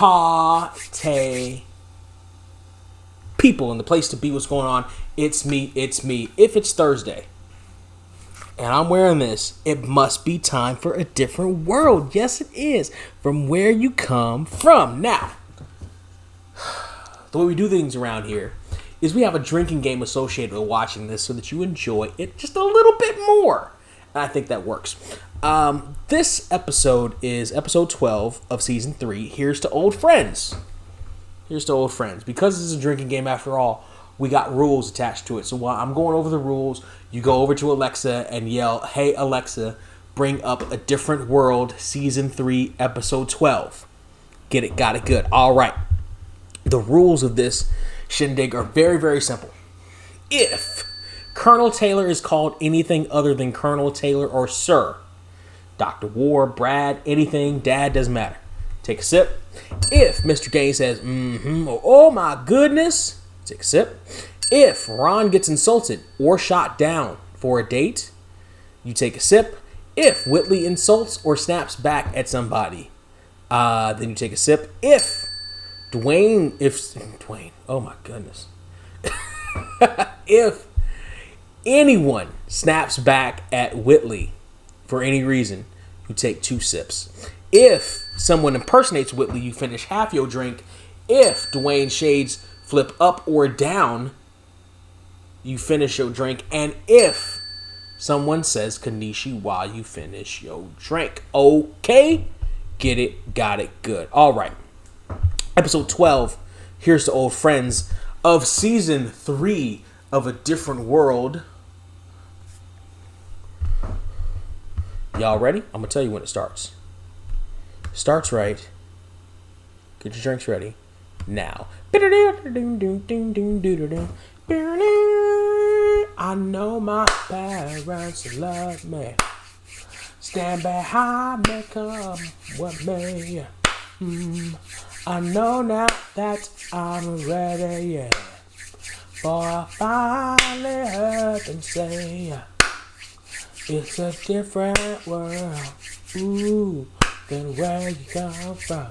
Party people in the place to be. What's going on? It's me. If it's Thursday and I'm wearing this, it must be time for a different world. Yes, it is. From where you come from. Now, the way we do things around here is we have a drinking game associated with watching this so that you enjoy it just a little bit more. And I think that works. This episode is episode 12 of season 3. Here's to old friends. Because this is a drinking game after all, we got rules attached to it. So while I'm going over the rules, you go over to Alexa and yell, "Hey Alexa, bring up A Different World, season 3, episode 12. Get it, got it, good. All right. The rules of this shindig are very, very simple. If Colonel Taylor is called anything other than Colonel Taylor or Sir, Dr. War, Brad, anything, Dad, doesn't matter. Take a sip. If Mr. Gaines says, or oh my goodness, take a sip. If Ron gets insulted or shot down for a date, you take a sip. If Whitley insults or snaps back at somebody, then you take a sip. If Dwayne, oh my goodness. If anyone snaps back at Whitley for any reason, you take 2 sips. If someone impersonates Whitley, you finish half your drink. If Dwayne shades flip up or down, you finish your drink. And if someone says Kanishi while you finish your drink. Okay? Get it, got it, good. All right. Episode 12, here's to old friends of season 3 of A Different World. Y'all ready? I'm going to tell you when it starts. Starts right. Get your drinks ready. Now. I know my parents love me. Stand behind me, come with me. I know now that I'm ready, yeah. For I finally heard them say it's a different world, ooh, than where you come from.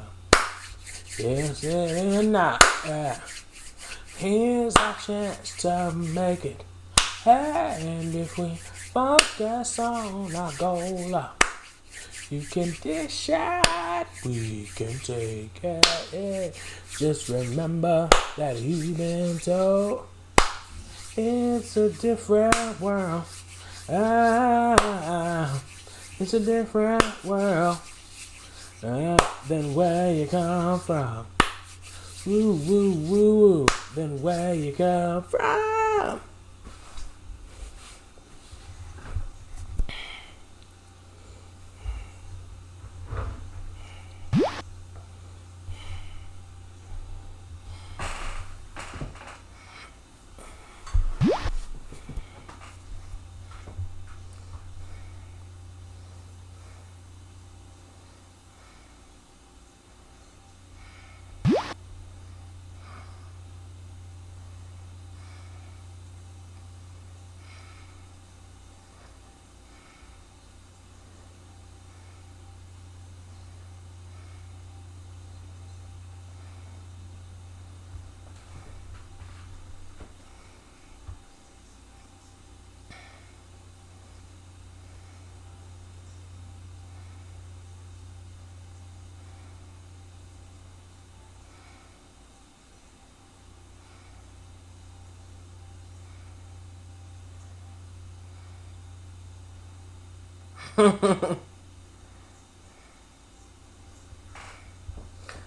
Yes, and now, here's our chance to make it. And if we focus on our goal, you can decide, we can take it. Just remember that you've been told it's a different world. It's a different world than where you come from. Woo, woo, woo, woo, than where you come from.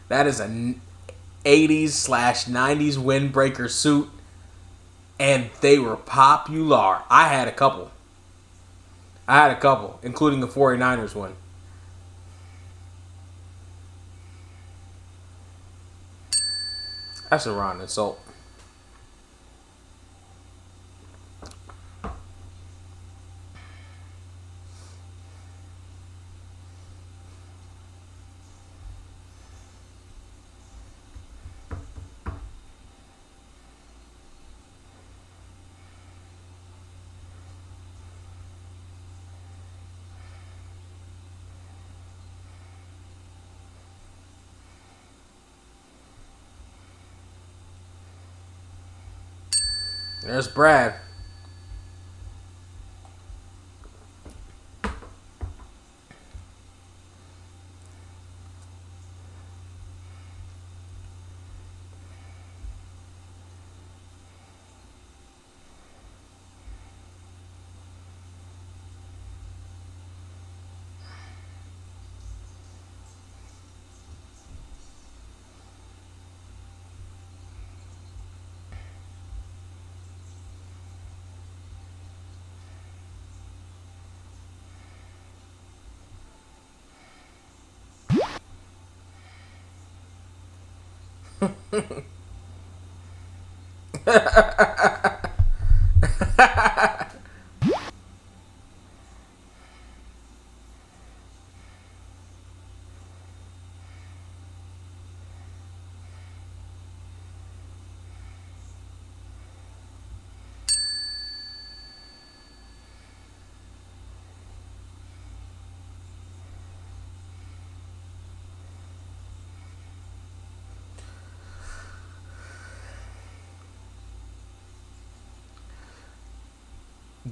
That is a 80s/90s windbreaker suit, and they were popular. I had a couple, including the 49ers one. That's a Ron insult. There's Brad.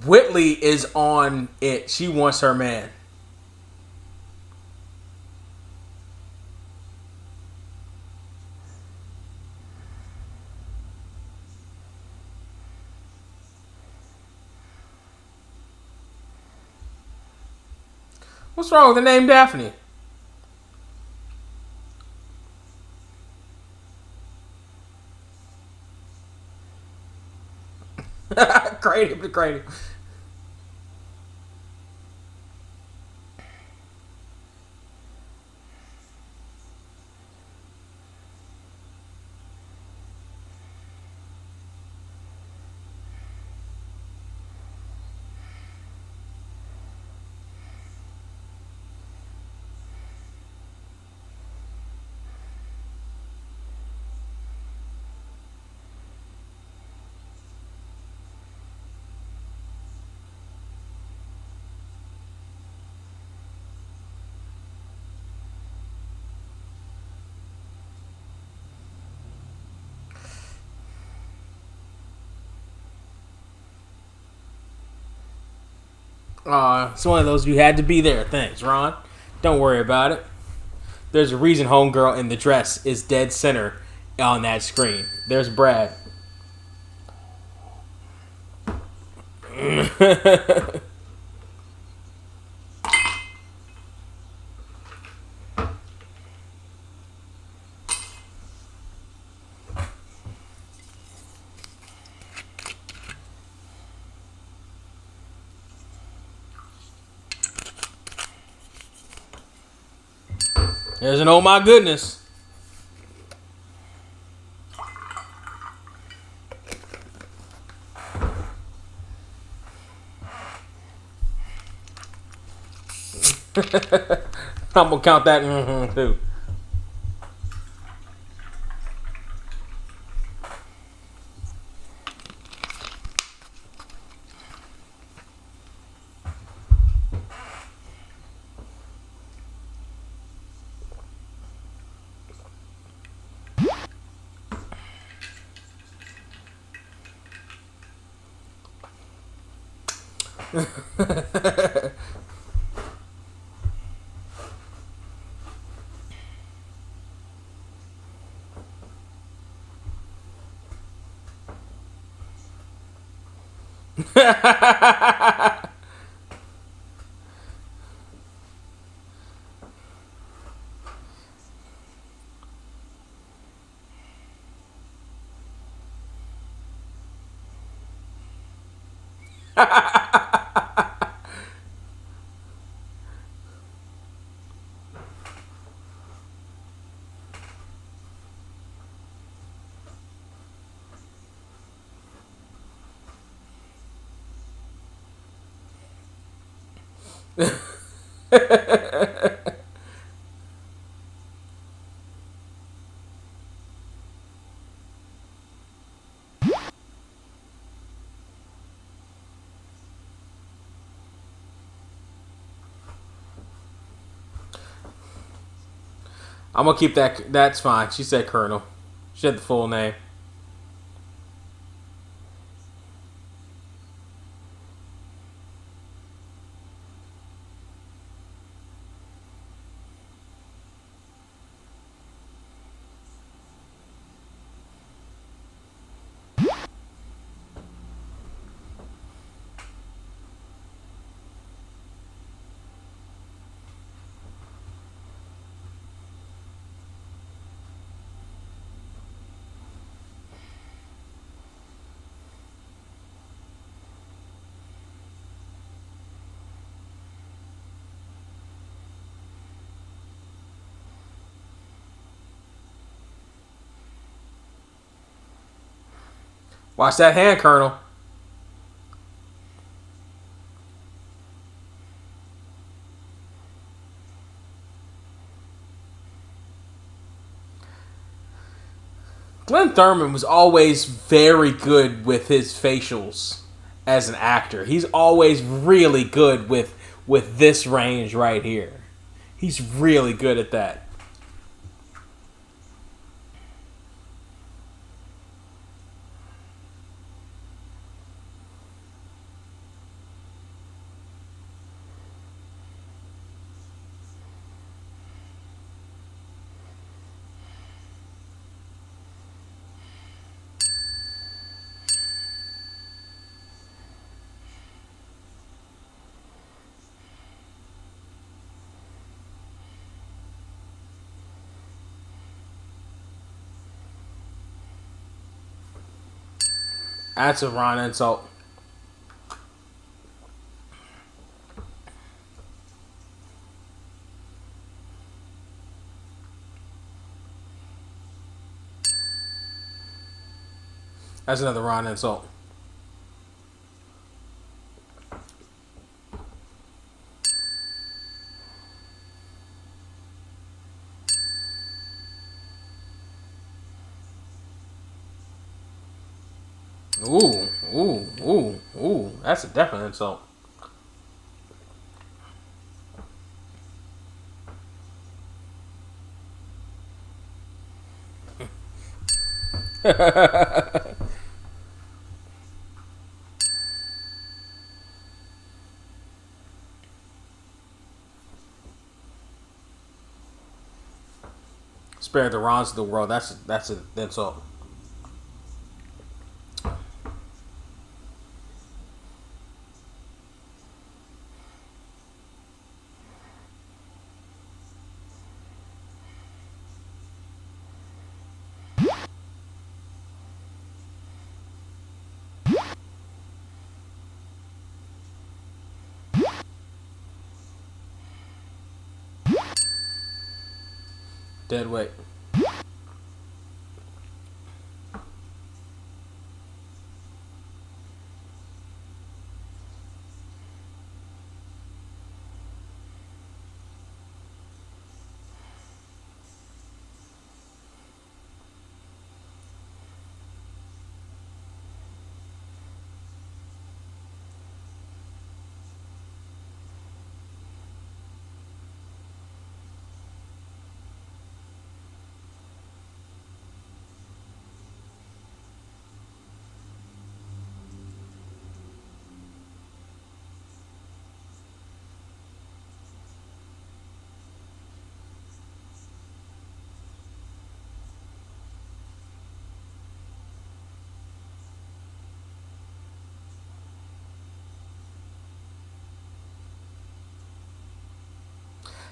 Whitley is on it. She wants her man. What's wrong with the name Daphne? Crazy, crazy. It's one of those you had to be there. Thanks, Ron. Don't worry about it. There's a reason Homegirl in the dress is dead center on that screen. There's Brad. There's an oh my goodness. I'm gonna count that too. I'm gonna keep that. That's fine. She said Colonel. She had the full name. Watch that hand, Colonel. Glenn Thurman was always very good with his facials as an actor. He's always really good with this range right here. He's really good at that. That's a Ron insult. That's another Ron insult. Ooh, ooh, ooh, ooh. That's a definite insult. Spare the Rons of the world. That's an insult. Dead weight.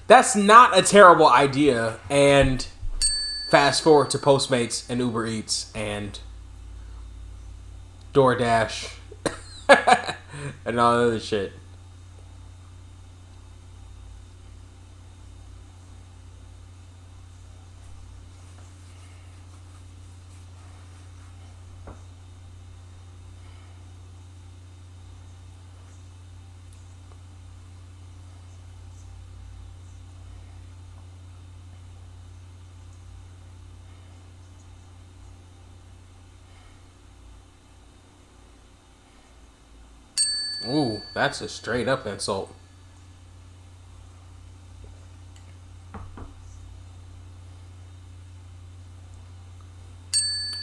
That's not a terrible idea. And fast forward to Postmates and Uber Eats and DoorDash and all that other shit. Ooh, that's a straight up insult.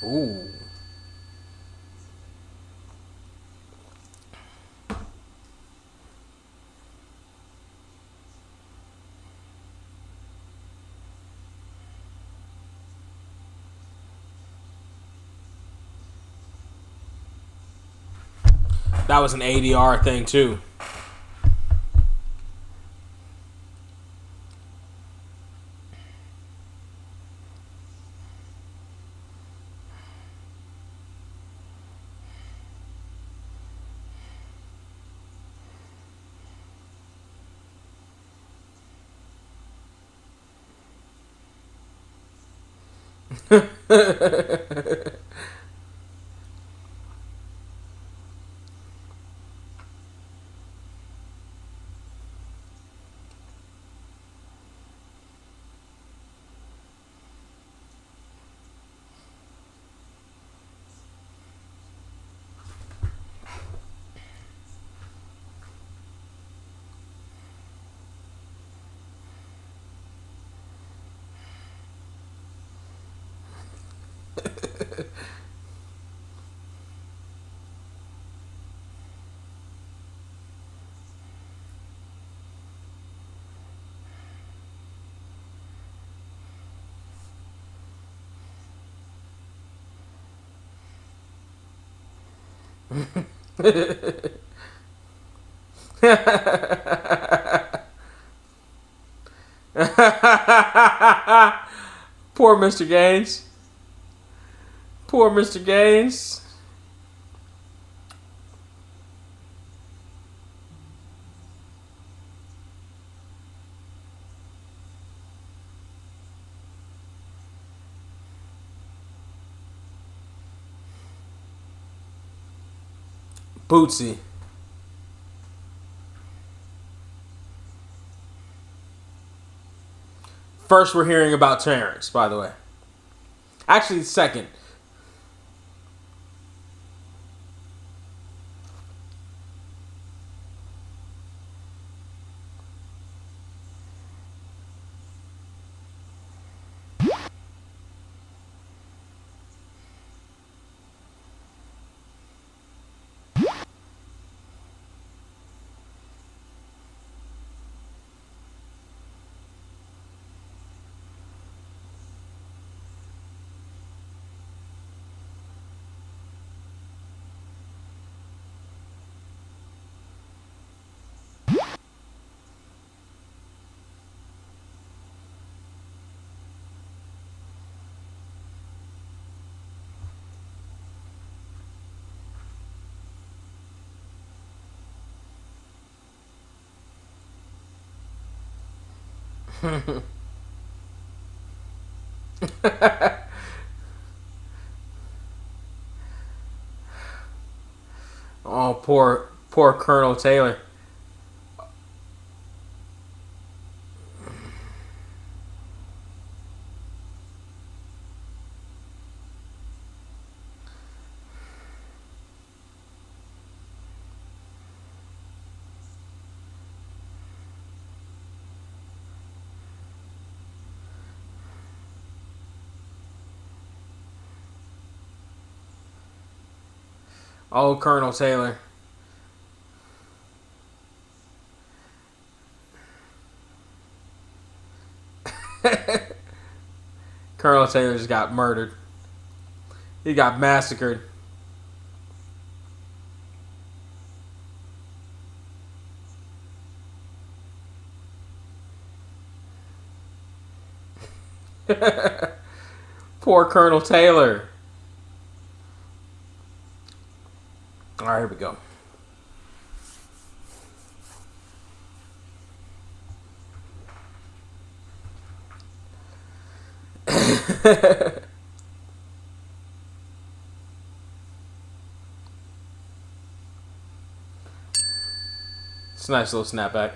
Ooh. That was an ADR thing too. Poor Mr. Gaines. Poor Mr. Gaines. Bootsy. First, we're hearing about Terrence, by the way. Actually, second. Oh, poor Colonel Taylor. Oh, Colonel Taylor. Colonel Taylor just got murdered. He got massacred. Poor Colonel Taylor. All right, here we go. It's a nice little snapback.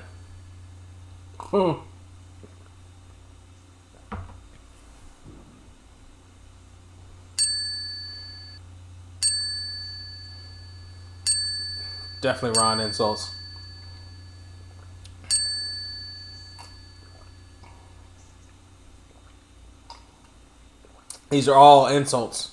Definitely Ron insults. These are all insults.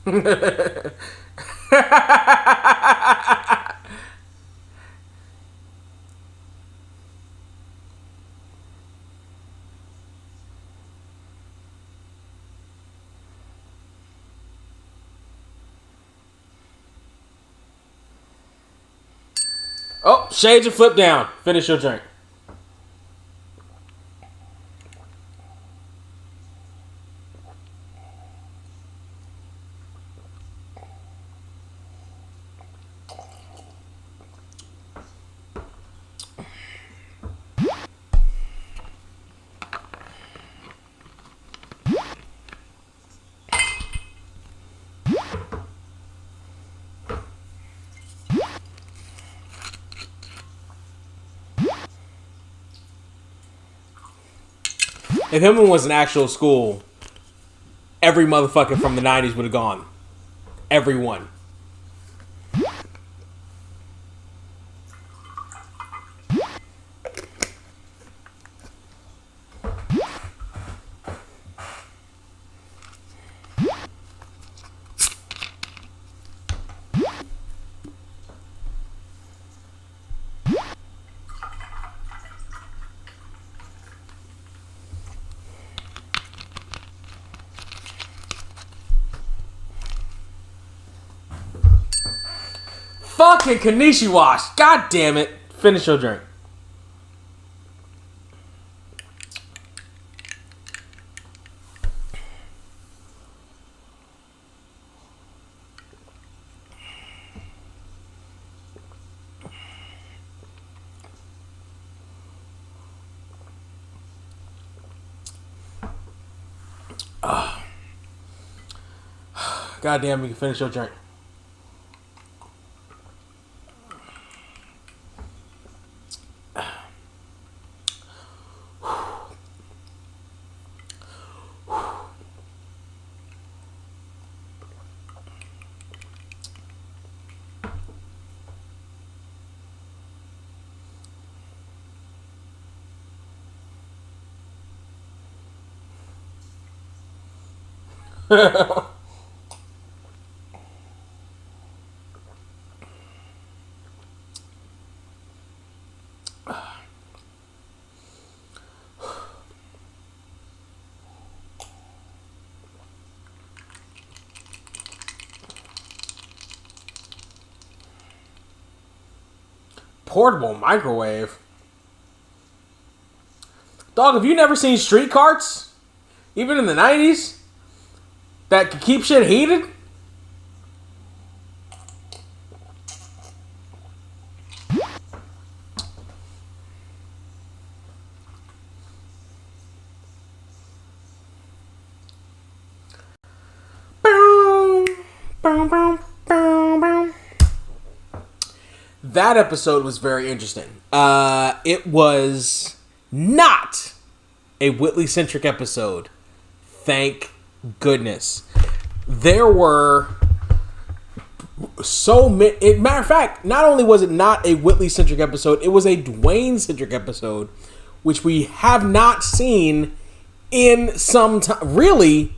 Oh, shades are flipped down. Finish your drink. If Hillman was an actual school, every motherfucker from the 90s would have gone. Everyone. Fucking Kanishi Wash. God damn it. Finish your drink. God damn, you can finish your drink. Portable microwave. Dog, have you never seen street carts? Even in the 90s? That could keep shit heated? That episode was very interesting. It was not a Whitley-centric episode. Thank goodness. There were so many... Matter of fact, not only was it not a Whitley-centric episode, it was a Dwayne-centric episode, which we have not seen in some time. Really,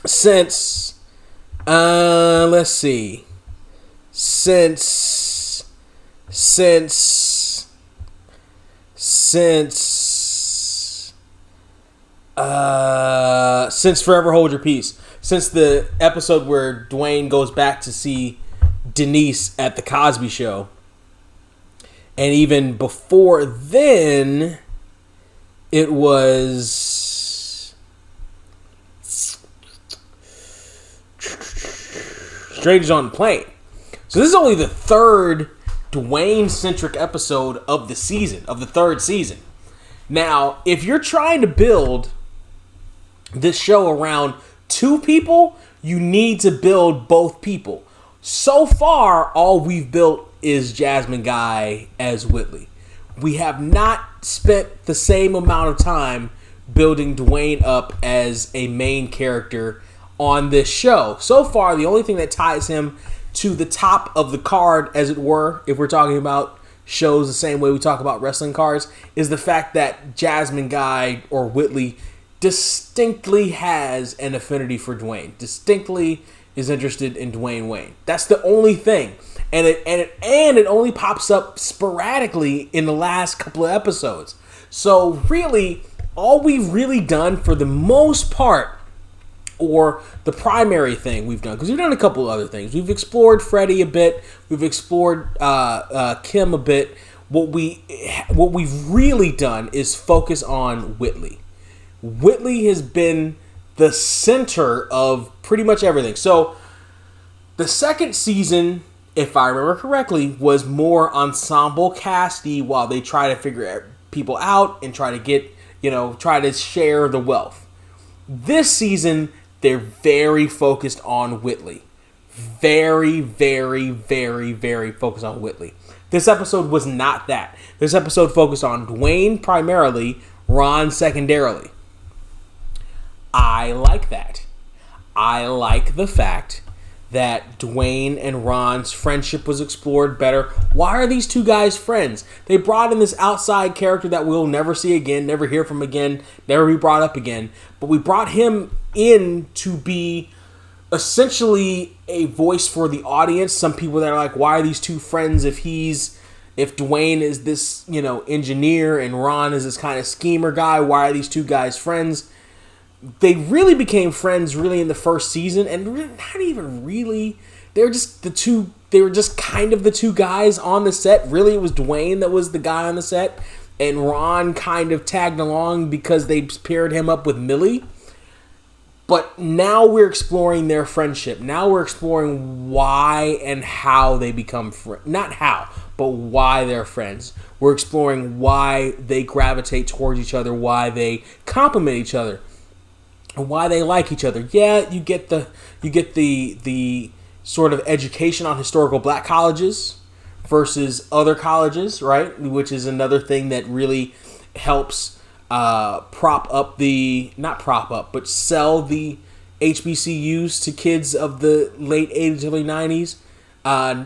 since... let's see... Since Forever Hold Your Peace. Since the episode where Dwayne goes back to see Denise at the Cosby Show. And even before then, it was Strangers on the Plane. So this is only the third Dwayne-centric episode of the season, of the third season. Now, if you're trying to build this show around two people, you need to build both people. So far, all we've built is Jasmine Guy as Whitley. We have not spent the same amount of time building Dwayne up as a main character on this show. So far, the only thing that ties him to the top of the card, as it were, if we're talking about shows the same way we talk about wrestling cards, is the fact that Jasmine Guy or Whitley distinctly has an affinity for Dwayne. Distinctly is interested in Dwayne Wayne. That's the only thing. And it only pops up sporadically in the last couple of episodes. So really, all we've really done for the most part, or the primary thing we've done, because we've done a couple of other things. We've explored Freddie a bit. We've explored Kim a bit. What we've really done is focus on Whitley. Whitley has been the center of pretty much everything. So the second season, if I remember correctly, was more ensemble casty while they try to figure people out and try to get, try to share the wealth. This season, they're very focused on Whitley. Very, very, very, very focused on Whitley. This episode was not that. This episode focused on Dwayne primarily, Ron secondarily. I like that. I like the fact that Dwayne and Ron's friendship was explored better. Why are these two guys friends? They brought in this outside character that we'll never see again, never hear from again, never be brought up again. But we brought him in to be essentially a voice for the audience. Some people that are like, why are these two friends if Dwayne is this, engineer and Ron is this kind of schemer guy? Why are these two guys friends? They really became friends really in the first season, and not even really. They were just kind of the two guys on the set. Really, it was Dwayne that was the guy on the set, and Ron kind of tagged along because they paired him up with Millie. But now we're exploring their friendship. Now we're exploring why and how they become friends. Not how, but why they're friends. We're exploring why they gravitate towards each other, why they complement each other, and why they like each other. Yeah, you get the sort of education on historical black colleges versus other colleges, right? Which is another thing that really helps sell the HBCUs to kids of the late 80s, early 90s,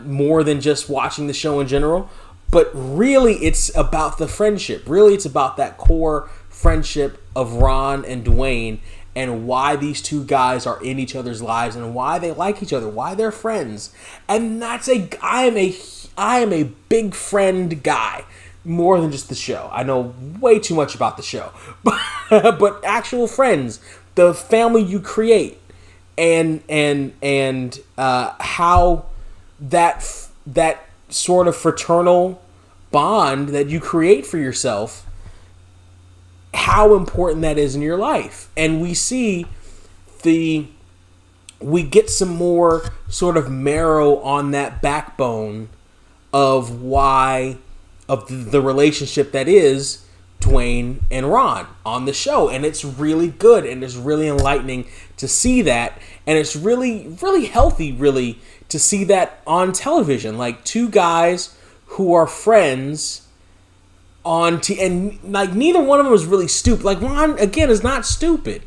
more than just watching the show in general. But really, it's about the friendship. Really, it's about that core friendship of Ron and Dwayne, and why these two guys are in each other's lives and why they like each other, why they're friends. And I am a big friend guy, more than just the show. I know way too much about the show, but actual friends, the family you create, and how that sort of fraternal bond that you create for yourself, how important that is in your life. And we get some more sort of marrow on that backbone of the relationship that is Dwayne and Ron on the show. And it's really good, and it's really enlightening to see that, and it's really, really healthy, really, to see that on television. Like, two guys who are friends and like neither one of them is really stupid. Like, Ron, again, is not stupid.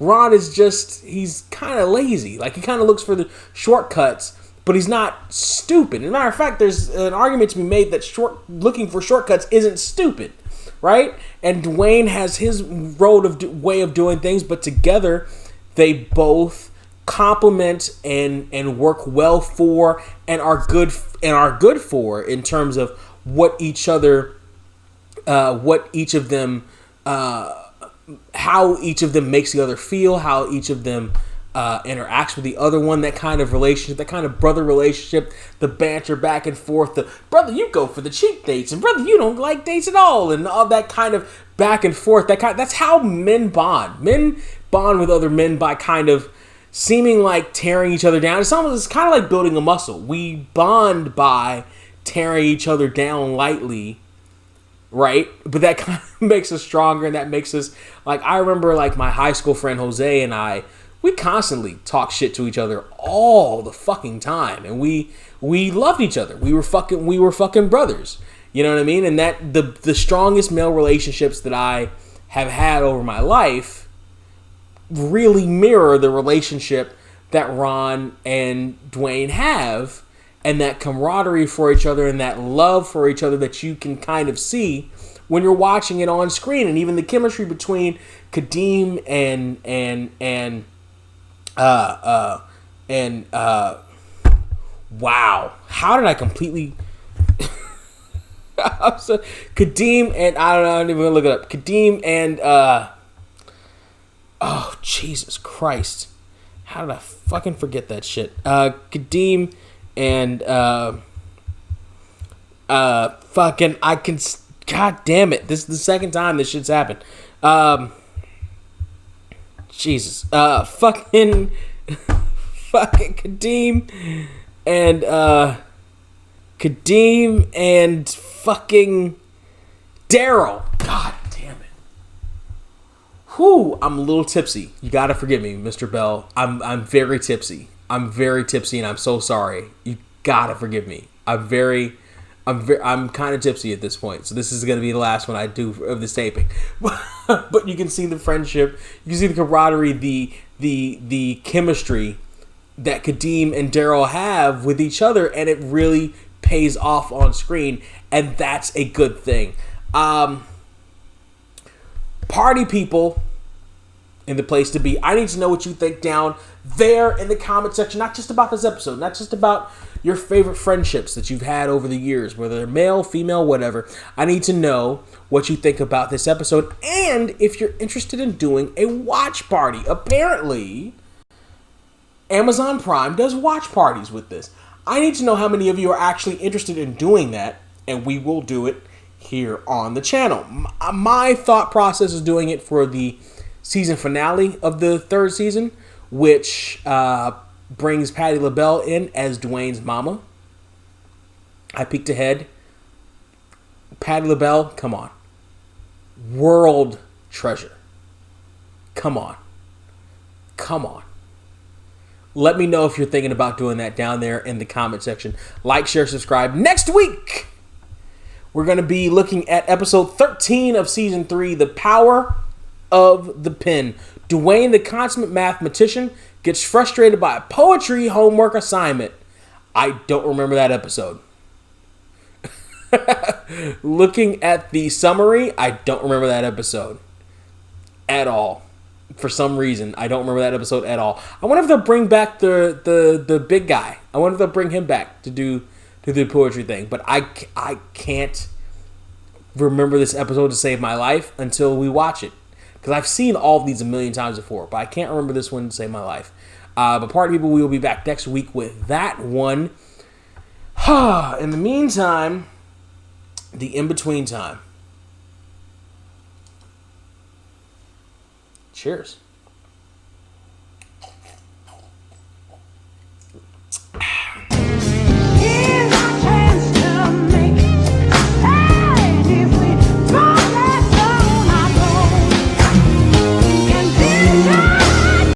Ron is just, he's kind of lazy. Like, he kind of looks for the shortcuts, but he's not stupid. As a matter of fact, there's an argument to be made that looking for shortcuts isn't stupid, right? And Dwayne has his way of doing things, but together they both complement and work well for and are good for in terms of what each of them, how each of them makes the other feel, how each of them interacts with the other one, that kind of relationship, that kind of brother relationship, the banter back and forth, the brother, you go for the cheap dates, and brother, you don't like dates at all, and all that kind of back and forth. That's how men bond. Men bond with other men by kind of seeming like tearing each other down. It's kind of like building a muscle. We bond by tearing each other down lightly, right? But that kind of makes us stronger, and that makes us, like, I remember, like, my high school friend Jose and I, we constantly talk shit to each other all the fucking time, and we loved each other. We were fucking brothers. You know what I mean? And that the strongest male relationships that I have had over my life really mirror the relationship that Ron and Dwayne have, and that camaraderie for each other and that love for each other that you can kind of see when you're watching it on screen, and even the chemistry between Kadeem and wow, how did I completely Kadeem and I don't even look it up. Kadeem and oh Jesus Christ, how did I fucking forget that shit? Kadeem and fucking I can. God damn it! This is the second time this shit's happened. Jesus. Fucking Kadeem and fucking Daryl. God damn it. Whew, I'm a little tipsy. You gotta forgive me, Mr. Bell. I'm very tipsy. I'm and I'm so sorry. You gotta forgive me. I'm kind of tipsy at this point, so this is going to be the last one I do of this taping. But you can see the friendship, you can see the camaraderie, the chemistry that Kadeem and Daryl have with each other, and it really pays off on screen, and that's a good thing. Party people in the place to be. I need to know what you think down there in the comment section, not just about this episode, not just about your favorite friendships that you've had over the years, whether they're male, female, whatever. I need to know what you think about this episode, and if you're interested in doing a watch party. Apparently, Amazon Prime does watch parties with this. I need to know how many of you are actually interested in doing that, and we will do it here on the channel. My thought process is doing it for the season finale of the third season, which brings Patti LaBelle in as Dwayne's mama. I peeked ahead. Patti LaBelle, come on. World treasure. Come on. Come on. Let me know if you're thinking about doing that down there in the comment section. Like, share, subscribe. Next week, we're going to be looking at episode 13 of season 3, The Power of the Pen. Dwayne, the consummate mathematician, gets frustrated by a poetry homework assignment. I don't remember that episode. Looking at the summary, I don't remember that episode at all. For some reason, I don't remember that episode at all. I wonder if they'll bring back the big guy. I wonder if they'll bring him back to do the poetry thing. But I can't remember this episode to save my life until we watch it. Because I've seen all of these a million times before, but I can't remember this one to save my life. But Party People, we will be back next week with that one. In the meantime, the in-between time. Cheers.